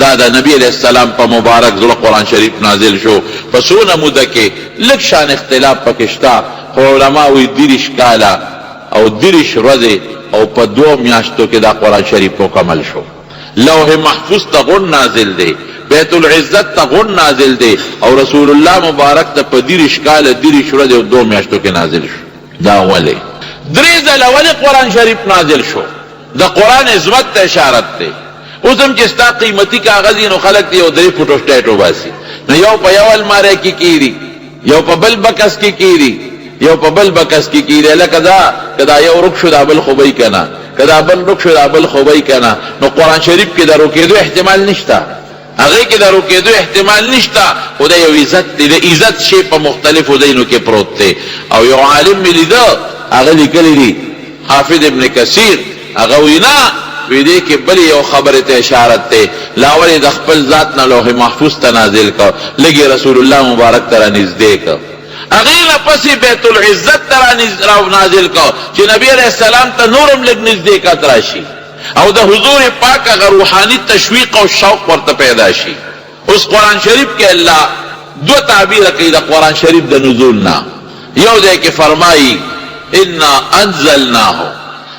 دا دا نبی علیہ السلام پا مبارک ذل قرآن شریف نازل شو پسونه موده کې لږ شان اختلاف پکشتا، خو علماء وی 30 کالا او 30 ورځې او په 2 میاشتو کې دا قرآن شریف مکمل شو. لوح محفوظ ته غون نازل دی، بیت العزت ته غون نازل دی، او رسول الله مبارک ته په 30 کاله 30 ورځې او 2 میاشتو کې نازل شو. دا ولی 3 ځله ولی قرآن شریف نازل شو؟ دا قرآن عظمت ته اشارت دی. اوس هم چې ستا قیمتي کاغذ نو خلک دی او 3 فوټوسټیټ وباسي، نو یو په یو الماره کې کیږي، یو په بل بکس کې کیږي، یو په بل بکس کې کیږي. لکه دا کدا یو رک شو دا بل خوبای کنه، کدا بل رک شو دا بل خوبای کنه. نو قرآن شریف کې درو کېدو احتمال نشته، هغه کې درو کېدو احتمال نشته. خدای یو عزت دی، د عزت شی په مختلفو ځایونو کې پروت دی. او یو عالم ملیدا هغه لیکلی دی، حافظ ابن کثیر، هغه وینا وی دې کې بل یو خبره ته اشارت ده. لاول د خپل ذات نه لوح محفوظ ته نازل کا، لګي رسول الله مبارک ته نږدې کا، هغه نه پسې بیت العزت ته نازل کا چې نبی علیہ السلام ته نورم لګ نږدې کا تراشي، او د حضور پاک هغه روحاني تشویق او شوق ورته پیدا شي. اوس قرآن شریف کې الله 2 تعبیر کوي د قرآن شریف د نزول نه. یو ځای کې فرمایي انا انزلناه،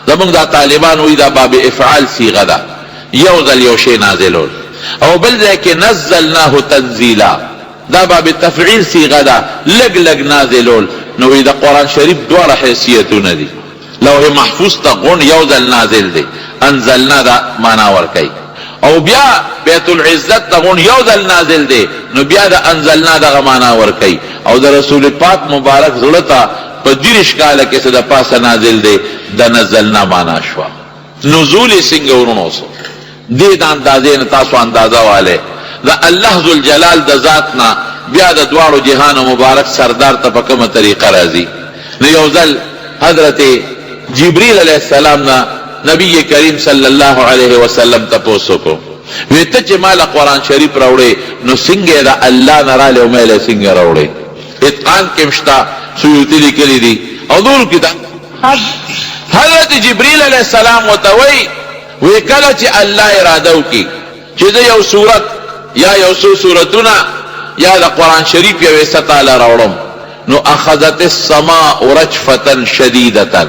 زمونږ دا طالبان وی دا باب افعال صیغه ده، یو ځل یو شی نازلول. او بل ځای کې نزلناه تنزیلا، دا باب تفعیل صیغه ده، لګ لګ نازلول. نو وی دا قرآن شریف دواړه حیثیتونه دي. لوح محفوظ ته غون یو ځل نازل دی، انزلنا دا معنا ورکي. او بیا بیت العزت ته غون یو ځل نازل دی، نو بیا دا انزلنا دا معنا ورکي. او د رسول پاک مبارک زړه ته په 30 کاله کې څه د پاسه نازل دی، د نزلنا معنا شو. نزول څنګه ورونو سو دې د اندازې نه تاسو اندازه والے د الله ذل جلال د ذات نه بیا د دوارو جهان مبارک سردار ته په کومه طریقه راځي. نو یو ځل حضرت جبریل علیہ السلام نه نبی کریم صلی الله علیه وسلم تاسو کو وی ته چې مال قرآن شریف راوړې نو څنګه دا الله نه را له مې څنګه راوړې. اتقان کې مشتا سیوطی لیکلی دی او نور کتاب. حضرت جبریل علیہ السلام وتوی وی کله چې الله اراده وکي چې یو سورت یا یو سورتونه یا د قرآن شریف یو ستاله راوړم، نو اخذت السماء رجفه شدیده،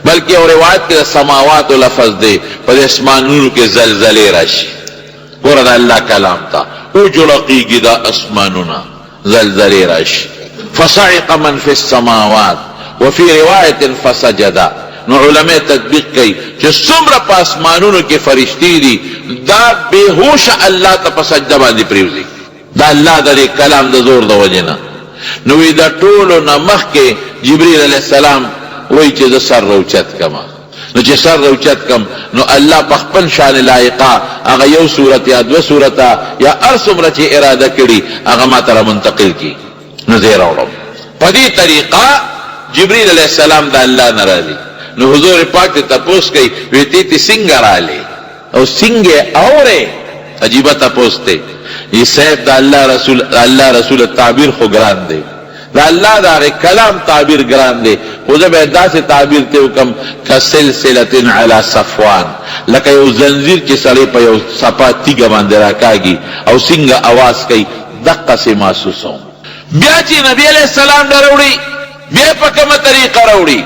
بلکہ اور روایت کے سماوات و لفظ دے پر اسمانونو کے زلزلے راشی. قرآن اللہ کلام تا اجرقی گدا اسمانونا زلزلے راشی. فصعق من فی السماوات وفی روایت فسجدا. نو علماء تطبیق کئی کہ سمر پا اسمانونو کے فرشتی دی دا بے ہوش اللہ تا پسجدہ باندی پریوزی، دا اللہ دا دے کلام دا زور دا وجنا. نوی دا طولو نمخ کے جبریل علیہ السلام وی چې د سر روچت کما، نو چې سر روچت کم نو الله په خپل شان لایقه هغه یو صورت یا 2 صورت یا ارسمره چې اراده کړي هغه ما ته منتقل کی. نو زه راوړم په دې طریقه جبرئیل علیہ السلام د الله ناراضي. نو حضور پاک ته تاسو کوي وی ته څنګه رااله او څنګه اوره عجیب تاسو ته یہ صاحب د الله رسول تعبیر خو ګران دی، دا اللہ دا کلام تعبیر گران دے. خود بیدا سے تعبیر تے حکم کسلسلۃ علی صفوان، لکه یو زنجیر چې سړی په یو صفا تیګه باندې راکاږي او څنګه आवाज کوي دقه سے محسوسو. بیا چې نبی علیہ السلام دروړي بیا په کومه طریقه راوړي.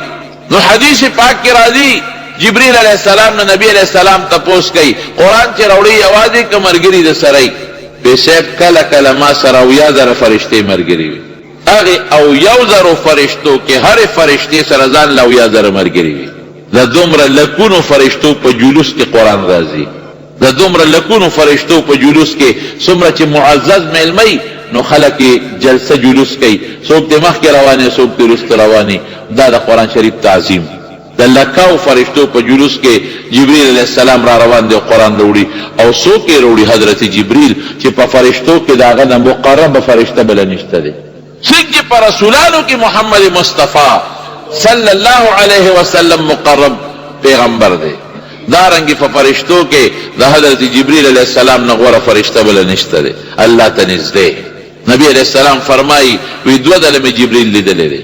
نو حدیث پاک کې راځي جبرئیل علیہ السلام نے نبی علیہ السلام تپوس کوي قرآن چې راوړي आवाज کمرګری د سړی به شیف کله کله ما سره ویا در فرشته مرګری وي اغه او یو زرو فرشتو کې هر فرشتي سره ځان لو یا زر مرګري وي. د دومره لکونو فرشتو په جلوس کې قرآن راځي، د دومره لکونو فرشتو په جلوس کې څومره چې معزز ملمي نو خلک جلسه جلوس کوي، څوک د مخ کې رواني څوک د وروسته رواني. دا د قرآن شریف تعظیم د لکاو فرشتو په جلوس کې جبرئیل علیہ السلام را روان دی قرآن وروړي او څوک یې وروړي حضرت جبرئیل چې په فرشتو کې داغه د مقرب فرشته بل نشته دی. څنګه پر رسولانو کې محمد مصطفی صلی الله علیه وسلم مقرب پیغمبر دی، دارنګه په فرشتو کې د حضرت جبرئیل علیہ السلام نه غوړه فرشته بل نشته دی الله ته نږدې. نبی علیہ السلام فرمایي وی 2 ځله مې جبرئیل لیدلې دی،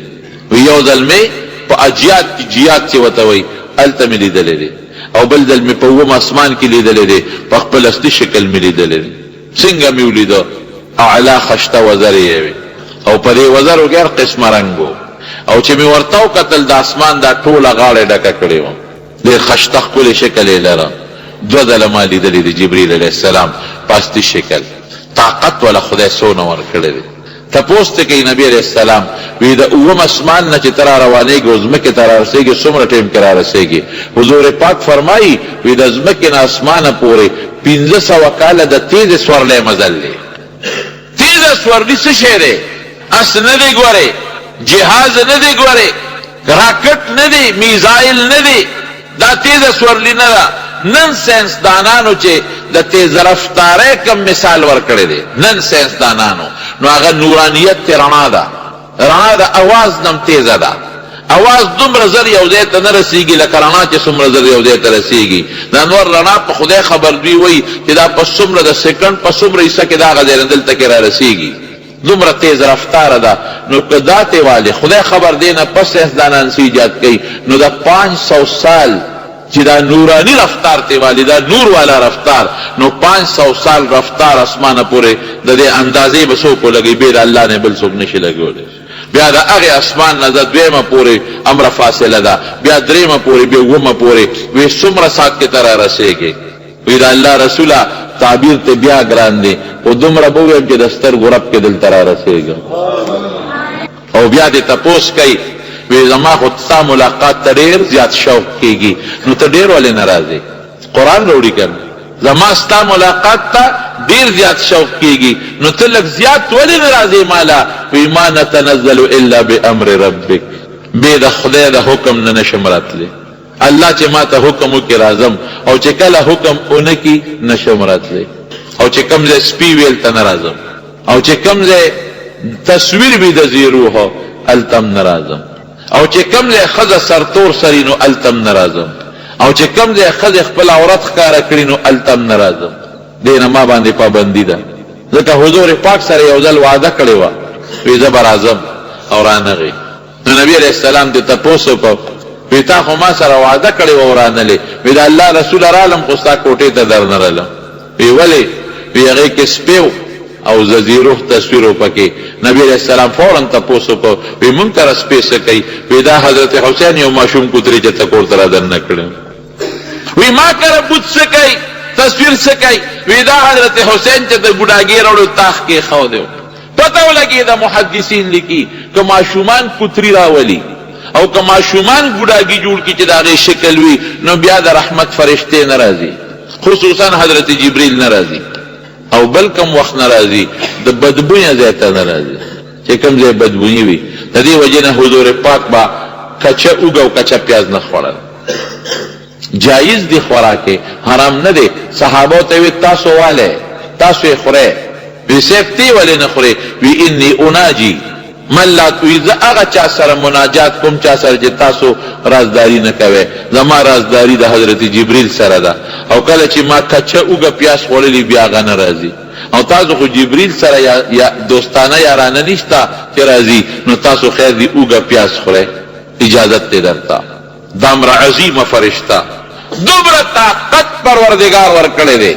وی یو ځل مې په اجیات کې جیات چې وته وی الته مې لیدلې دی، او بل ځل مې په اووم اسمان کې لیدلی دی، په خپل اصلي شکل مې لیدلی دی. څنګه مې ولیده؟ اعلی خشته وزر یې وي او په دې وزرو غیر قسمه رنګ و، او چې مې ورته وکتل د اسمان دا ټوله غاړه ډکه کړې وه، ډېر خشته ښکلی شکل یې لره. دوه ځله ما لیدلی دی جبریل علیه السلام په اصلي شکل. طاقت والا خدای څونه ورکړی دی. تپوس ته کوي نبی علیہ السلام، وی د اووم اسمان نه چې ته را روانېږي او ځمکې ته را رسېږي څومره ټیم کې را رسېږي؟ حضور پاک فرمایي وی د ځمکې نه اسمانه پورې 1500 کاله د تیزې سورلی مزل دی. تیزه سورلي څه شی دی؟ اس نه دی ګورې، جهاز نه دی ګورې، راکټ نه دی، میزایل نه دی، دا تیزه سورلي نه ده. نن ساینس دانانو چې د تیز رفتارۍ کم مثال ورکړی دی، نن ساینس دانانو، نو هغه نورانیت تی رڼا ده. رڼا د اواز نم تیزه ده. اواز دومره زر یو ځای ته نه رسېږي لکه رڼا چې څومره زر یو ځای ته رسېږي. دا نور رڼا په خدای خبر دوی وایي چې دا په څومره د سیکنډ په څومره حصه کې دا هغه ځای نه دلته کې را رسېږي، دومره تیز رفتاره ده. نو که دا تی والي خدای خبر دی نه پس ساینس دانان څه ایجاد کوي، نو دا 500 سال چې دا نورانی رفتار تی والی، دا نور والا رفتار، نو 500 سال رفتار اسمانه پورې د دې اندازې به څوک ولګي، بې د الله نه بل څوک نشي لګولی. بیا د هغې اسمان نه د دویمه پورې امره فاصله ده، بیا دریمه پورې، بیا اوومه پورې. وی څومره ساعت کې ته را رسېږي؟ وی د الله رسوله تعبیر ته بیا ګران دی، خو دومره به ووایم چې د سترګو رب کې دلته را رسېږم. او بیا دې تپوس کوي وی زما خو ستا ملاقات ته ډېر زیات شوق کېږي، نو ته ډېر ولې نه راځې؟ قرآن راوړي که نه؟ زما ستا ملاقات ته ډېر زیات شوق کېږي، نو ته لږ زیات ولې نه راځې ماله؟ وی ما نتنزل الا بامر ربک، بې د خدای د حکم نه نشم راتلی. الله چې ما ته حکم وکړي راځم، او چې کله حکم ونه کړي نشم راتلی. او چې کوم ځای سپي ویل ته نه راځم، او چې کوم ځای تصویر وي د زیروح هلته هم نه راځم، او چې کم ځای ښځه سرتور سري نو هلته هم نه راځم، او چې کم ځای ښځې خپل عورت ښکاره کړي نو هلته هم نه راځم. دې نه ما باندې پابندي ده، ځکه حضور پاک سره یو ځل وعده کړې وه، وی زه به راځم او رانغی. نو نبي علیه السلام دې تپوس وکړو، وی تا خو ما سره وعده کړې وه او رانلې؟ وی د الله رسول رالم خو ستا کوټې ته در نه رالم. وی ولې؟ وی هغې کې سپی او زیروح تصویر پکې. نبی علیہ السلام فوراً تپوس وکړو، وی مونږ ته سپی څه کوي؟ وی دا حضرت حسین یو ماشوم کوترې چې ته کور ته را دننه کړی. وی ما کره بت څه کوي؟ تصویر څه کوي؟ وی دا حضرت حسین چې د بوډاګي راوړو تاخ کې ښودی. پته ولګېده محدثین لیکي که ماشومان کوترې راولي او که ماشومان بوډاګي جوړ کړي چې د هغې شکل وي، نو بیا د رحمت فرشتې نه راځي، خصوصا حضرت جبریل نه راځي، او بل کم وخت ناراضي د بدبویه ځای ته ناراضي چې کوم ځای بدبویي وي. د دې وجې نه حضور پاک با کچه اوږه او کچه پیاز نه خوړل. جایز دی خوراکې، حرام نه دی. صحابو ته وی تاسو والی، تاسو یې خورئ. وی صاحب تی ولې نه خورئ؟ وی انی اناجي من لا، وی زه هغه چا سره مناجات کوم چا سره چې تاسو رازداري نه کوئ. زما رازداري د حضرت جبریل سره ده، او کله چې ما کچه اوږه پیاز خوړلي بیا هغه نه راځي. او تاسو خو جبریل سره یا دوستانه یارانه نشته چې راځي، نو تاسو خیر دی اوږه پیاز خورئ، اجازت دی درته. دامره عظیمه فرشته، دومره طاقت پروردگار ورکړی دی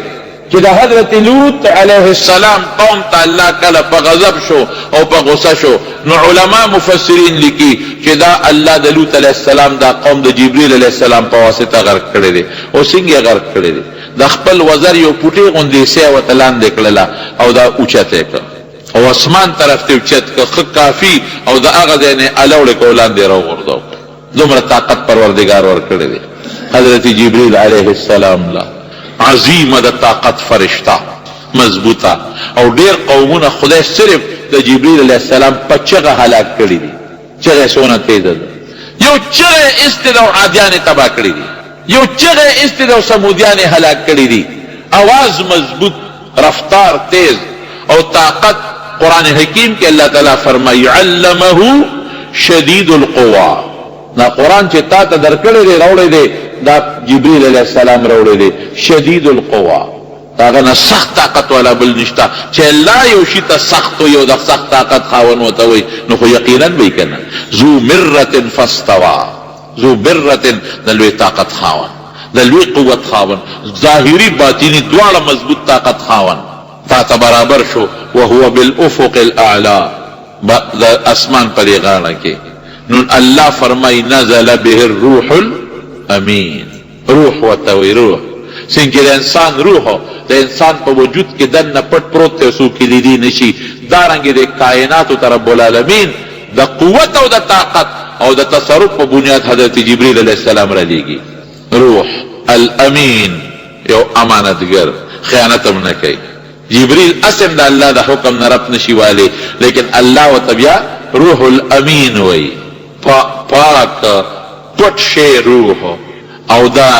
چې د حضرت لوط علیه السلام قوم ته الله کله په غضب شو او په غصه شو، نو علما مفسرین لیکي چې دا الله د لوط علیه السلام دا قوم د جبریل علیه السلام په واسطه غرق کړی دی. او څنګه غرق کړی دی؟ د خپل وزر یو پوټی غوندې سیه ورته لاندې کړله او دا اوچته کړه، او اسمان طرف ته اوچت کړه، ښه کافي، او د هغه ځای نه الوړې کړه لاندې راوغورځاو. دومره طاقت پروردگار ورکړی دی حضرت جبریل علیه السلام لا. عظیمه د طاقت فرشتہ، مضبوطه. او ډیر قومونه خدای صرف د جبریل علیه السلام په چغه هلاک کړي دي. چغه سونه تیزه ده، یو چغه استد او عادیان تبا کړي دي، یو چغه استد او سمودیان هلاک کړي دي. आवाज مضبوط، رفتار تیز او طاقت. قرآن حکیم کې الله تعالی فرمایي علمه شدید القوا. نا قرآن چې تا ته درکړی دی راوړی دی، دا جبریل علیہ السلام راوړی دی. شدید القوا، هغه نه سخت طاقت والا بل نشته چې الله یو شي ته سخت یو د سخت طاقت خاون وته وي، نو خو یقینا به کنه. ذو مرة فاستوى، ذو مرة د لوی طاقت خاون. د لوی قوت خاون، ظاهری باطنی دواړه مضبوط طاقت خاون، تا ته برابر شو. وهو بالافق الاعلى، د اسمان پر غاړه کې. نو الله فرمای نزل به الروح الامین، روح وتوی روح څنګه د انسان روح د انسان په وجود کې دنه پټ پروت ته سو کې لیدي نشي، دارنګه د کائنات رب العالمین د قوت او د طاقت او د تصرف په بنیاد حضرت جبرئیل علیہ السلام را لیږي. روح الامین یو امانتګر، خیانت هم نه کوي. جبرئیل اصل د الله د حکم نه رب نشي والی، لیکن الله وتبیا روح الامین وی، پاک پټ شی روح او دا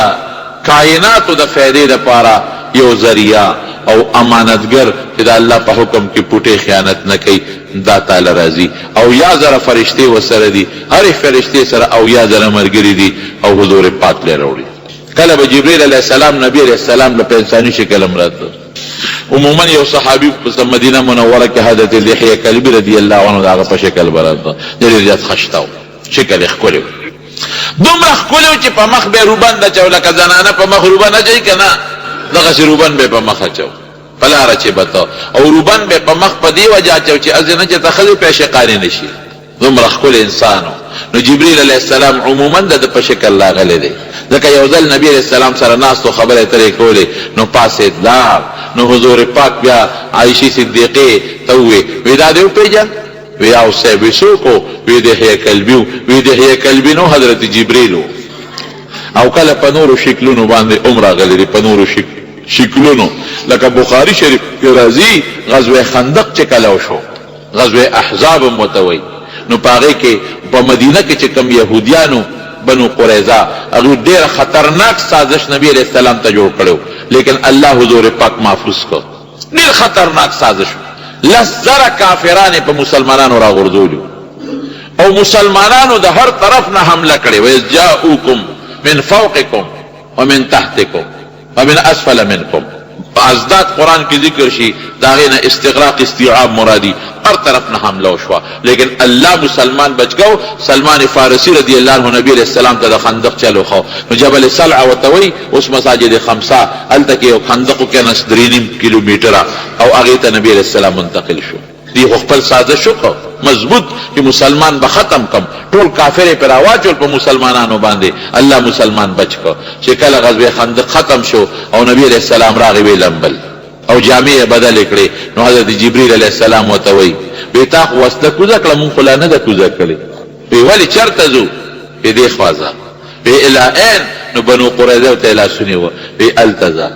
کائنات د فائدې لپاره یو ذریعہ او امانتګر چې د الله په حکم کې پټه خیانت نه کوي. دا تعالی راضي. او یا زره فرشتي وسره دي، هر فرشتي سره او یا زره مرګري دي او حضور پاک لري وروړي. کله به جبرئیل علیہ السلام نبی علیہ السلام له انساني شکل امراته. عموما یو صحابي په مدینه منوره کې حضرت یحیی کلبی رضی الله عنه داغه په شکل براته ډېر زیات خشتاو، شکل ښکلی دومره ښکلی چې په مخ به روبان اچو، لکه زنانه په مخ روبان اچوي که نه، دغسې روبان به په مخ اچو په لاره چې به ته، او روبان به په مخ په دې وجه اچو چې هسې نه چې ته ښځې پې عاشقانې نه شي. دومره ښکلی انسان و. نو جبرئیل علیہ السلام عموما د په شکل راغلی دی، ځکه یو ځل نبی علیہ السلام سره ناست و خبرې اترې کولې، نو پاسې لاړ. نو حضور پاک بیا عایشې صدیقې ته ووې، وی دا دې وپېژن؟ وی او صاحب وی څوک؟ وی د یحیی کلبي و. وی د یحیی کلبي نو حضرت جبرئیل و. او کله په نورو شکلونو باندې راغلی دی، په نورو شکلونو، لکه بخاری شریف کې راځي غزوه خندق چې کله وشو، غزوه احزاب متوي، نو پاره کې په مدینه کې چې کم يهوديانو بنو قریظه هغه ډېر خطرناک سازش نبی علیہ السلام ته جوړ کړو، لیکن الله حضور پاک محفوظ کړ. ډېر خطرناک سازش، لزر کافرانه په مسلمانانو راغورځولو او مسلمانانو د هر طرف نه حمله کړې. وَيَجَاءُكُمْ من فوقكم ومن تحتكم ومن اسفل منكم. ازداد قرآن کی ذکر شي داغه نه استغراق استیعاب مرادی، هر طرف نه حمله وشوه، لیکن الله مسلمان بچګو. سلمان فارسی رضی الله عنه نبی علیہ السلام ته د خندق چلو خو، نو جبل سلع وتوي اوس مساجد خمسه الته کې یو خندق کې نس 3.5 کیلومتره او هغه ته نبی علیہ السلام منتقل شو. دی خپل سازش وکړ مضبوط چې مسلمان به ختم کم، ټول کافر پر اواچول په مسلمانانو باندې، الله مسلمان بچ کو. چې کله غزوه خندق ختم شو او نبی علیہ السلام راغی ویلمبل او جامع بدل کړي، نو حضرت جبرئیل علیہ السلام وتوي وی تا واسطه کوزه کړه، مونږ خلا نه ده کوزه کړي. وی ولی چرته زو؟ وی دې خوازه. وی الهین؟ نو بنو قریظه ته لاسونی و. وی التزا.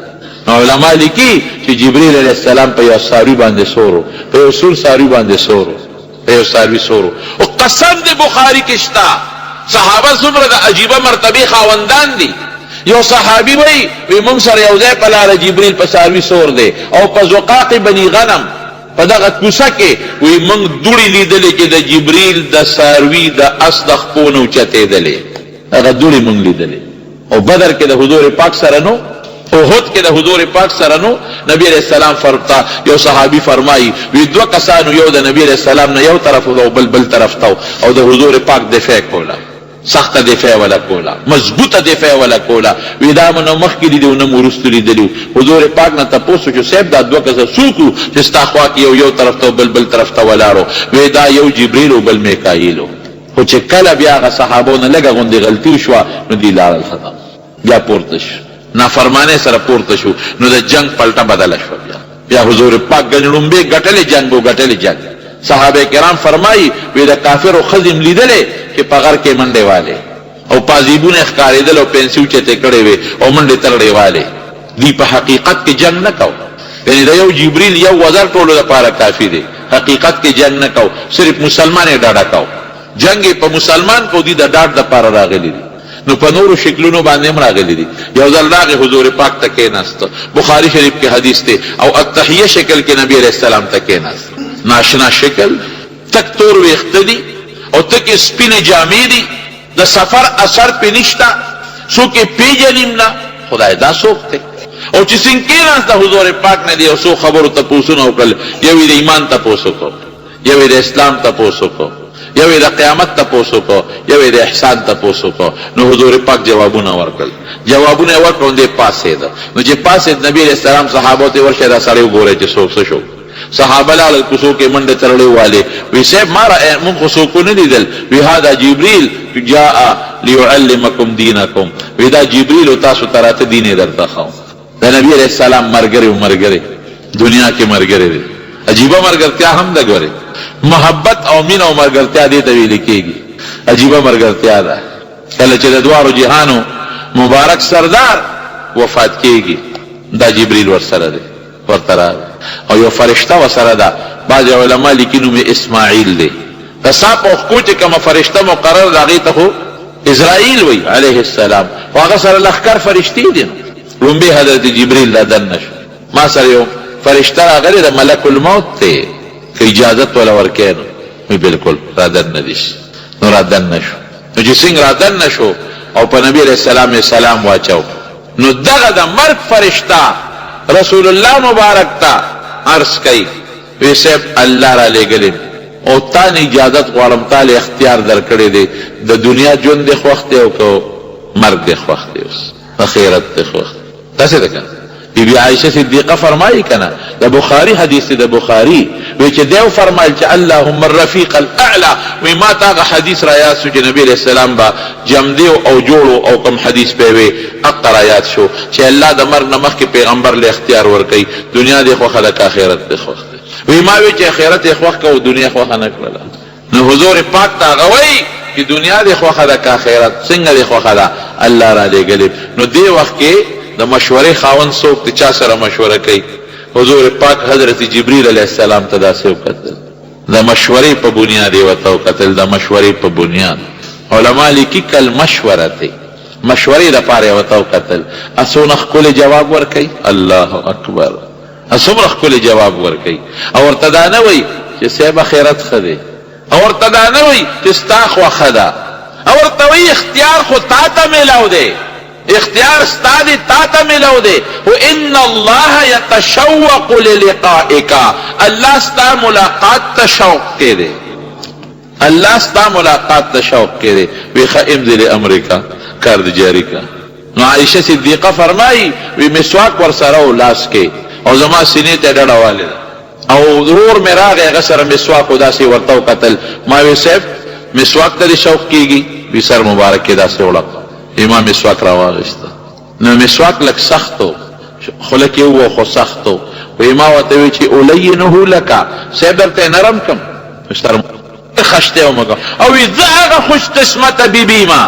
نو علماء لیکي چې جبرئیل علیہ السلام په یو ساری باندې سورو، په یو سور ساری باندې سورو، په یو ساری سورو. او قسم دې بخاری کې شتا صحابه څومره د عجیبه مرتبه خاوندان دي. یو صحابي وی مونږ سره یو ځای په لاره جبرئیل په ساروي سور دی او په زقاق بني غنم په دغه کوڅه کې وی مونږ دوړي لیدلې چې د جبرئیل د ساروي د اصل خپونو چتېدلې، هغه دوړي مونږ لیدلې. او بدر کې د حضور پاک سره نو، احد کې د حضور پاک سره نو. نبی علیہ السلام فرتا یو صحابي فرمایي وی دوه کسانو یو د نبی علیہ السلام نه یو طرف او بل طرف ته، او د حضور پاک دفاع کوله، سخت دفاع ولا کولا، مضبوطه دفاع ولا کولا. وی دا منو مخکې دي او نه مرستو لیدلو. حضور پاک نه تاسو چې صاحب دا دوه کسه سوکو چې استاخوا کې یو طرف ته بل طرف ته ولاړو، وی دا یو جبرئیل او بل میکائیل. خو چې کله بیا هغه صحابونه لګه غوندي غلطي شو، نو دی لار ختم، بیا پورته شو، نافرمانه سره پورته شو، نو د جنگ پلټه بدل شو. بیا حضور پاک غنړم به غټلې جنگ. صحابه کرام فرمایي وی د کافر او خزم لیدلې چې په غر کې منډه والے او پازیبونه ښکارېدل او پنسیو چته کړي وي او منډه ترړې والے. دی په حقیقت کې جنگ نه کو، یعنی دا یو جبرئیل یو وزر ټولو لپاره کافی دی. حقیقت کې جنگ نه کو، صرف مسلمان ډاډه کو. جنگ په مسلمان کو دی د ډاډ لپاره راغلی دی. نو په نورو شکلونو باندې هم راغلی دي. یو ځل راغی حضور پاک ته کېناست، بخاری شریف کې حدیث دی، او التحیه شکل کې نبی علیہ السلام ته کېناست. ناشنا شکل، تک تور ویخته دي او تک سپینې جامې دي، د سفر اثر پې نشته، څوک یې پیژنیم نه، خدای دا څوک دی. او چې څنګه کېناست د حضور پاک نه دی او څو خبرو تپوسونه وکړل، یو یې د ایمان تپوس وکړو، یو یې د اسلام تپوس وکړو، یو د قیامت تپوسو کو، یو د احسان تپوسو کو. نو حضور پاک جوابونه ورکړل، جوابونه ورکړل دې پاسې ده. نو چې پاسې نبی علیہ السلام صحابه ته ورشه دا سړی وګوره چې څه شو. صحابه لاله کوڅو کې منډه ترړې والے وی صاحب ما مون خو کو نه لیدل، وی هذا جبريل جاء ليعلمكم دينكم، وی دا جبريل تاسو تراته دین درته خو. دا نبی علیہ السلام مرګره دنیا کې مرګره دي. عجیبه مرګرتیا هم ده ګوره، محبت او مین او مرګرتیا دې ته ویل کېږي. عجیبه مرګرتیا ده. کله چې د دوارو جهانو مبارک سردار وفات کېږي، دا جبريل ورسره دی ورته، او یو فرشتہ وسره ده. بعض علما لیکي نوم اسماعیل دی. صاحب او کو چې کوم فرشتہ مقرر داغه ته خو اسرائیل وی علیه السلام، هغه سره لخر فرشتي دي. لومبه حضرت جبريل دا دنش ما سره یو فرشتہ راغلی د ملک الموت ته که اجازت ولا ورکینو، وی بالکل را دن ندیش. نو را دن نشو. نو چې څنګه را دن نشو او په نبی علیہ السلام سلام واچو، نو دغه د مرګ فرشتہ رسول الله مبارک تا عرض کئی وی صاحب اللہ را لے گلیم او تان اجازت غوارم تال اختیار در کردے دے دا دنیا جون دے خوخت دے او کو مرگ دے خوخت دے اس اخیرت دے خوخت تاسے دکن بی بی عائشہ صدیقہ فرمائی کنا دا بخاری حدیث دا بخاری ویچے دیو فرمائی چا اللہم الرفیق الاعلا وی ما تاغا حدیث رایات سو چے نبی علیہ السلام با جم دیو او جوڑو او کم حدیث پیوے اقا رایات شو چے اللہ دا مرگ نمخ کے پیغمبر لے اختیار ورکی دنیا دے خوخ لک آخرت دے خوخ دے وی ما وی چے آخرت دے خوخ کا و دنیا خوخ نکللا نو حضور پاک تاغوی کہ دنیا دے خوخ لک آخرت سنگ دے خوخ لک اللہ را دے گلب نو دے وقت کے دا مشورے خاون سوک تی چا سر مشورہ کئی حضور پاک حضرت جبریل علیہ السلام تدا سے قتل دا مشورے پا بنیاد وطاو قتل دا مشورے پا بنیاد علماء لکی کل مشورہ تی مشورے دا پارے وطاو قتل اسون اخکول جواب ورکی اللہ اکبر اسون اخکول جواب ورکی اور تدانوی چی سیب خیرت خدے اور تدانوی تستاخ و خدا اور توی اختیار خود تاتا ملاو دے اختیار استادی تاتا ملو دے وَإِنَّ اللَّهَ يَتَشَوَّقُ لِلِقَائِكَ اللہ ستا ملاقات تشوق کے دے اللہ ستا ملاقات تشوق کے دے ویخا امزل امریکا کرد جاری کا نو عائشہ صدیقہ فرمائی وی مسواک ورسراو لاس کے او زمان سنیت ڈڑا والے او ضرور میرا گئے غسر مسواک دا سی ورطاو قتل ماوی سیف مسواک دا شوق کی گی بی سر مبارک کے دا سی اڑک امام مسواک راواغشتا نو مسواک لک سختو خلکی او خو سختو و امام وطوی چی اولینهو لکا سیبر تے نرم کم مشترم خشتے ہو مگا او ذا اغا خوش قسمت بی بیما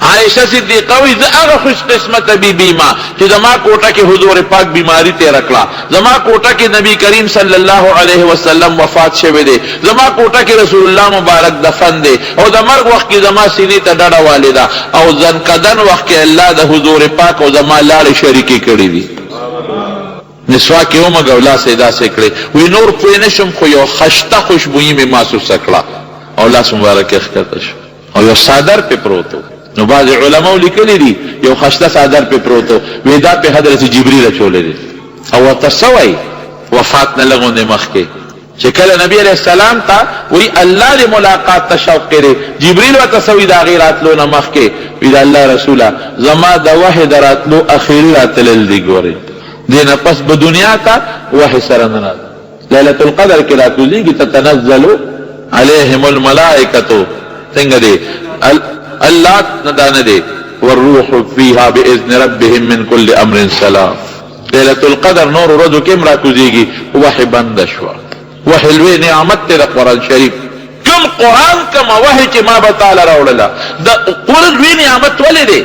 عائشہ صدیقہ وی ذا اغا خوش قسمت بی بیما کہ زما کوٹا کے حضور پاک بیماری تے رکلا زما کوٹا کے نبی کریم صلی اللہ علیہ وسلم وفات شوے دے زما کوٹا کے رسول اللہ مبارک دفن دے او دا مرگ وقت کی زما سینی تا ڈڑا والدہ او زن قدن وقت کے اللہ دا حضور پاک او زما لال شریکی کری دی نسوا کے اومگ اولا سیدا سکڑے وی نور پوئی نشم خو یو خشتا خوشبوئی میں محسوس سکڑا او لاس مبارک اخکتش او یو صادر پہ پروتو نو بعض علماء لکلی دی یو خشتا صادر پہ پروتو ویدا پہ حضرت جبریل چولے دی او تصوی وفات نلگون دے مخ کے چکل نبی علیہ السلام تا وی اللہ دی ملاقات تشوق کرے جبریل و تصوی دا غیرات لو نمخ کے ویدا اللہ رسولہ زما دا وحی درات لو اخیری راتلل دی گورے دینا پس بدنیا تا وحی سرننا لیلت القدر کی راتوزی کی تتنزل علیہم الملائکتو تنگ دے اللہ ندان دے والروح فیہا بإذن ربهم من کل امر سلام لیلت القدر نور رضو کم راتوزی کی وحی بندشوا وحی الوی نعمت تیرا قرآن شریف کم قرآن کم وحی کی ما بتالا روڑلا دا قرآن الوی نعمت ولی دے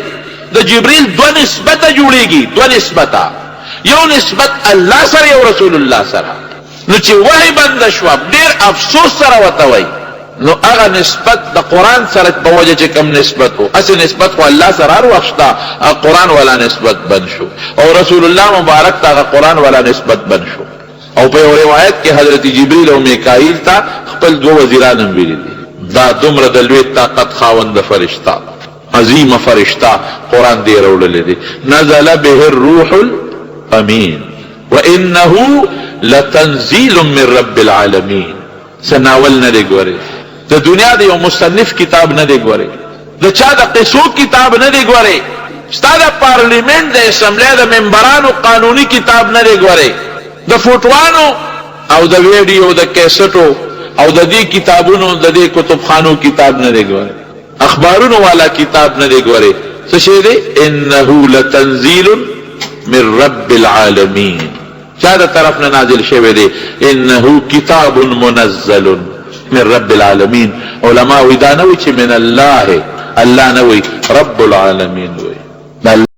دا جبریل دو نسبت جوڑے گی دو نسبتا یو نسبت اللہ سر یو رسول اللہ سر نو چی وحی بندشوا دیر افسوس سر وطوئی نو اغا نسبت دا قرآن سر بوجہ چی کم نسبت ہو اسی نسبت کو اللہ سر ہر وقتا قرآن والا نسبت بن شو اور رسول اللہ مبارک تا قرآن والا نسبت بن شو او پہ روایت کے حضرت جبریل و میکائیل تا خپل دو وزیرانم بیلی دی دا دمر دلویت طاقت خاوند فرشتہ عظیم فرشتہ قرآن دے روڑ لے نزل به الروح الامین وانه لتنزیل من رب العالمین سناولنا لے گورے د دنیا د یو مصنف کتاب نه دی ګوري، د چا د قصو کتاب نه دی ګوري، ستا د پارلیمنت د اسمبلی د ممبرانو قانوني کتاب نه دی ګوري، د فوټوانو او د ویډیو د کیسټو او د دې کتابونو د دې کتابخانو کتاب نه دی ګوري، اخبارونو والا کتاب نه دی ګوري. څه شی دی؟ انه لتنزيل من رب العالمین. چا د طرف نه نازل شوی دی؟ انه کتاب منزل من رب العالمین. علماء وی دا نه وی چې من الله، الله نه وی، رب العالمین وی.